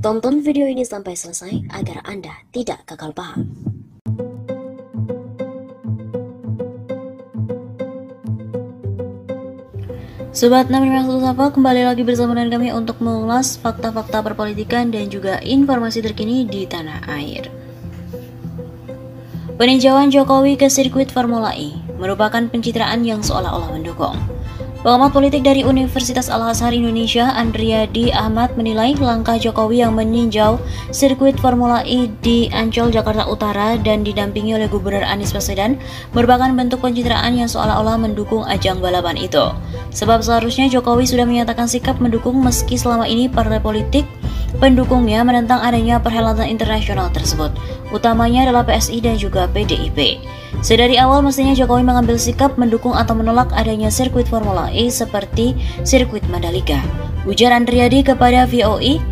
Tonton video ini sampai selesai agar Anda tidak gagal paham. Sobat 651 Sapa, kembali lagi bersama dengan kami untuk mengulas fakta-fakta perpolitikan dan juga informasi terkini di tanah air. Peninjauan Jokowi ke sirkuit Formula E merupakan pencitraan yang seolah-olah mendukung. Pengamat politik dari Universitas Al-Azhar Indonesia, Andriadi Ahmad, menilai langkah Jokowi yang meninjau sirkuit Formula E di Ancol, Jakarta Utara dan didampingi oleh Gubernur Anies Baswedan merupakan bentuk pencitraan yang seolah-olah mendukung ajang balapan itu. Sebab seharusnya Jokowi sudah menyatakan sikap mendukung meski selama ini partai politik pendukungnya menentang adanya perhelatan internasional tersebut, utamanya adalah PSI dan juga PDIP. Sedari awal mestinya Jokowi mengambil sikap mendukung atau menolak adanya sirkuit Formula E seperti sirkuit Mandalika, ujar Andriadi kepada VOE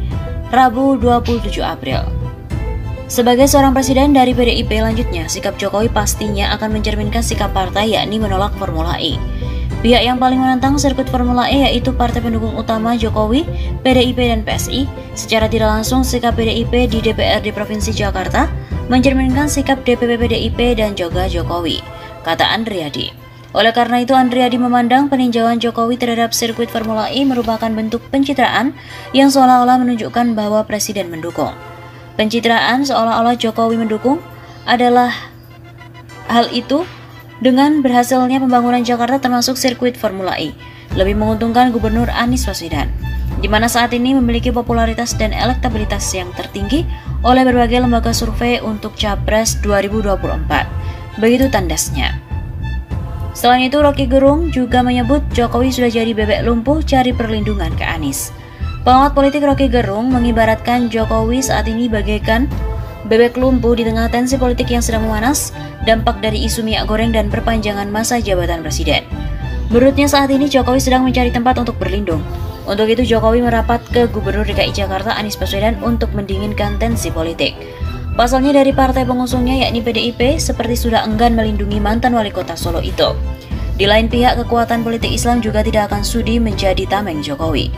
Rabu 27 April. Sebagai seorang presiden dari PDIP, lanjutnya sikap Jokowi pastinya akan mencerminkan sikap partai, yakni menolak Formula E. Pihak yang paling menentang sirkuit Formula E yaitu partai pendukung utama Jokowi, PDIP dan PSI. Secara tidak langsung sikap PDIP di DPRD Provinsi Jakarta mencerminkan sikap DPP PDIP dan juga Jokowi, kata Andriadi. Oleh karena itu, Andriadi memandang peninjauan Jokowi terhadap sirkuit Formula E merupakan bentuk pencitraan yang seolah-olah menunjukkan bahwa presiden mendukung. Pencitraan seolah-olah Jokowi mendukung adalah hal itu dengan berhasilnya pembangunan Jakarta termasuk sirkuit Formula E lebih menguntungkan Gubernur Anies Baswedan, di mana saat ini memiliki popularitas dan elektabilitas yang tertinggi oleh berbagai lembaga survei untuk Capres 2024. Begitu tandasnya. Selain itu, Rocky Gerung juga menyebut Jokowi sudah jadi bebek lumpuh cari perlindungan ke Anies. Pengamat politik Rocky Gerung mengibaratkan Jokowi saat ini bagaikan bebek lumpuh di tengah tensi politik yang sedang memanas, dampak dari isu minyak goreng dan perpanjangan masa jabatan presiden. Menurutnya saat ini Jokowi sedang mencari tempat untuk berlindung. Untuk itu Jokowi merapat ke Gubernur DKI Jakarta Anies Baswedan untuk mendinginkan tensi politik. Pasalnya dari partai pengusungnya yakni PDIP seperti sudah enggan melindungi mantan wali kota Solo itu. Di lain pihak, kekuatan politik Islam juga tidak akan sudi menjadi tameng Jokowi.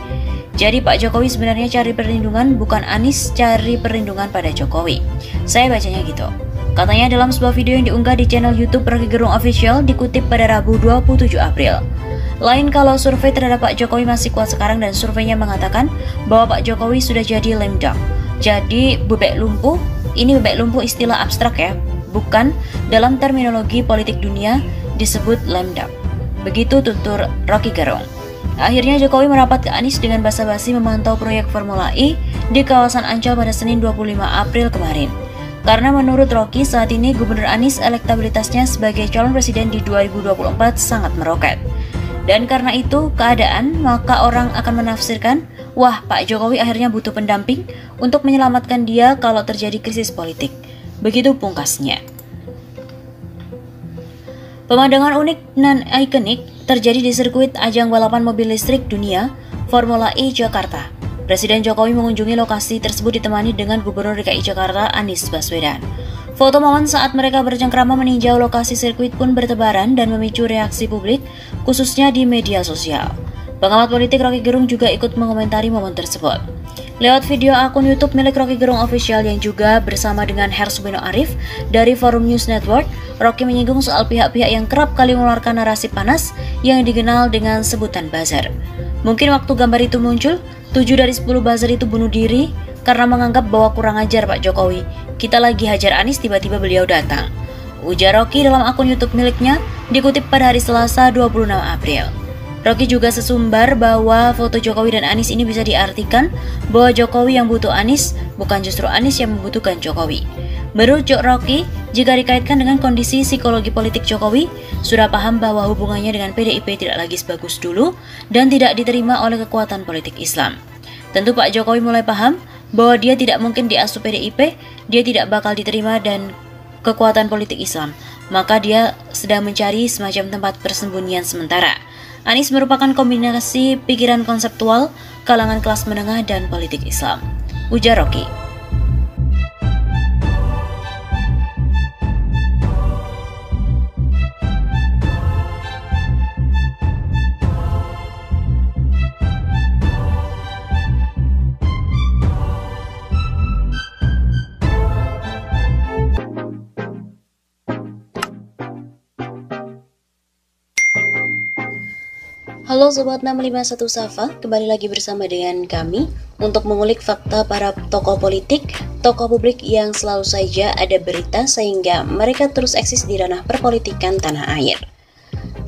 Jadi Pak Jokowi sebenarnya cari perlindungan, bukan Anies cari perlindungan pada Jokowi. Saya bacanya gitu. Katanya dalam sebuah video yang diunggah di channel YouTube Rocky Gerung Official dikutip pada Rabu 27 April. Lain kalau survei terhadap Pak Jokowi masih kuat sekarang dan surveinya mengatakan bahwa Pak Jokowi sudah jadi lame duck. Jadi bebek lumpuh, ini bebek lumpuh istilah abstrak ya, bukan dalam terminologi politik dunia disebut lame duck. Begitu tutur Rocky Gerung. Akhirnya Jokowi merapat ke Anies dengan basa-basi memantau proyek Formula E di kawasan Ancol pada Senin 25 April kemarin. Karena menurut Rocky saat ini Gubernur Anies elektabilitasnya sebagai calon presiden di 2024 sangat meroket. Dan karena itu keadaan, maka orang akan menafsirkan, wah Pak Jokowi akhirnya butuh pendamping untuk menyelamatkan dia kalau terjadi krisis politik. Begitu pungkasnya. Pemandangan unik dan ikonik terjadi di sirkuit ajang balapan mobil listrik dunia Formula E Jakarta. Presiden Jokowi mengunjungi lokasi tersebut ditemani dengan Gubernur DKI Jakarta Anies Baswedan. Foto momen saat mereka bercengkrama meninjau lokasi sirkuit pun bertebaran dan memicu reaksi publik, khususnya di media sosial. Pengamat politik Rocky Gerung juga ikut mengomentari momen tersebut. Lewat video akun YouTube milik Rocky Gerung Official yang juga bersama dengan Hersubino Arif dari Forum News Network, Rocky menyinggung soal pihak-pihak yang kerap kali mengeluarkan narasi panas yang dikenal dengan sebutan buzzer. Mungkin waktu gambar itu muncul, 7 dari 10 buzzer itu bunuh diri karena menganggap bahwa kurang ajar Pak Jokowi. Kita lagi hajar Anies, tiba-tiba beliau datang, ujar Rocky dalam akun YouTube miliknya dikutip pada hari Selasa 26 April. Rocky juga sesumbar bahwa foto Jokowi dan Anies ini bisa diartikan bahwa Jokowi yang butuh Anies, bukan justru Anies yang membutuhkan Jokowi. Menurut Rocky, jika dikaitkan dengan kondisi psikologi politik Jokowi, sudah paham bahwa hubungannya dengan PDIP tidak lagi sebagus dulu dan tidak diterima oleh kekuatan politik Islam. Tentu Pak Jokowi mulai paham bahwa dia tidak mungkin diasuh PDIP, dia tidak bakal diterima dan kekuatan politik Islam. Maka dia sedang mencari semacam tempat persembunyian sementara. Anies merupakan kombinasi pikiran konseptual, kalangan kelas menengah dan politik Islam, ujar Rocky. Halo Sobat 651 Safa, kembali lagi bersama dengan kami untuk mengulik fakta para tokoh politik, tokoh publik yang selalu saja ada berita sehingga mereka terus eksis di ranah perpolitikan tanah air.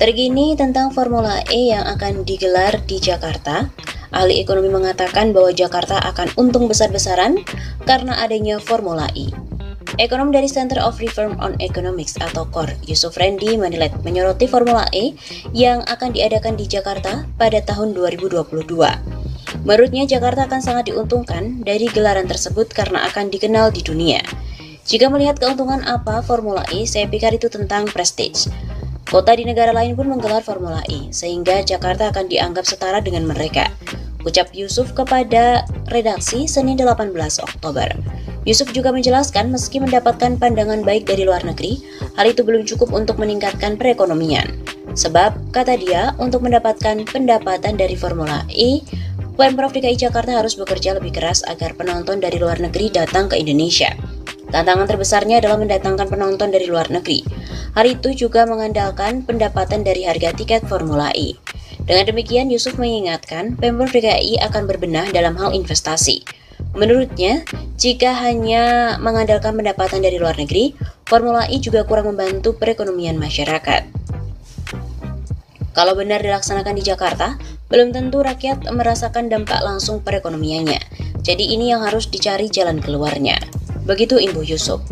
Terkini tentang Formula E yang akan digelar di Jakarta, ahli ekonomi mengatakan bahwa Jakarta akan untung besar-besaran karena adanya Formula E. Ekonom dari Center of Reform on Economics atau CORE, Yusuf Rendy menyoroti Formula E yang akan diadakan di Jakarta pada tahun 2022. Menurutnya, Jakarta akan sangat diuntungkan dari gelaran tersebut karena akan dikenal di dunia. Jika melihat keuntungan apa Formula E, saya pikir itu tentang prestige. Kota di negara lain pun menggelar Formula E, sehingga Jakarta akan dianggap setara dengan mereka, ucap Yusuf kepada redaksi Senin 18 Oktober. Yusuf juga menjelaskan meski mendapatkan pandangan baik dari luar negeri, hal itu belum cukup untuk meningkatkan perekonomian. Sebab, kata dia, untuk mendapatkan pendapatan dari Formula E, Pemprov DKI Jakarta harus bekerja lebih keras agar penonton dari luar negeri datang ke Indonesia. Tantangan terbesarnya adalah mendatangkan penonton dari luar negeri. Hal itu juga mengandalkan pendapatan dari harga tiket Formula E. Dengan demikian, Yusuf mengingatkan Pemprov DKI akan berbenah dalam hal investasi. Menurutnya, jika hanya mengandalkan pendapatan dari luar negeri, Formula E juga kurang membantu perekonomian masyarakat. Kalau benar dilaksanakan di Jakarta, belum tentu rakyat merasakan dampak langsung perekonomiannya. Jadi ini yang harus dicari jalan keluarnya. Begitu Ibu Yusuf.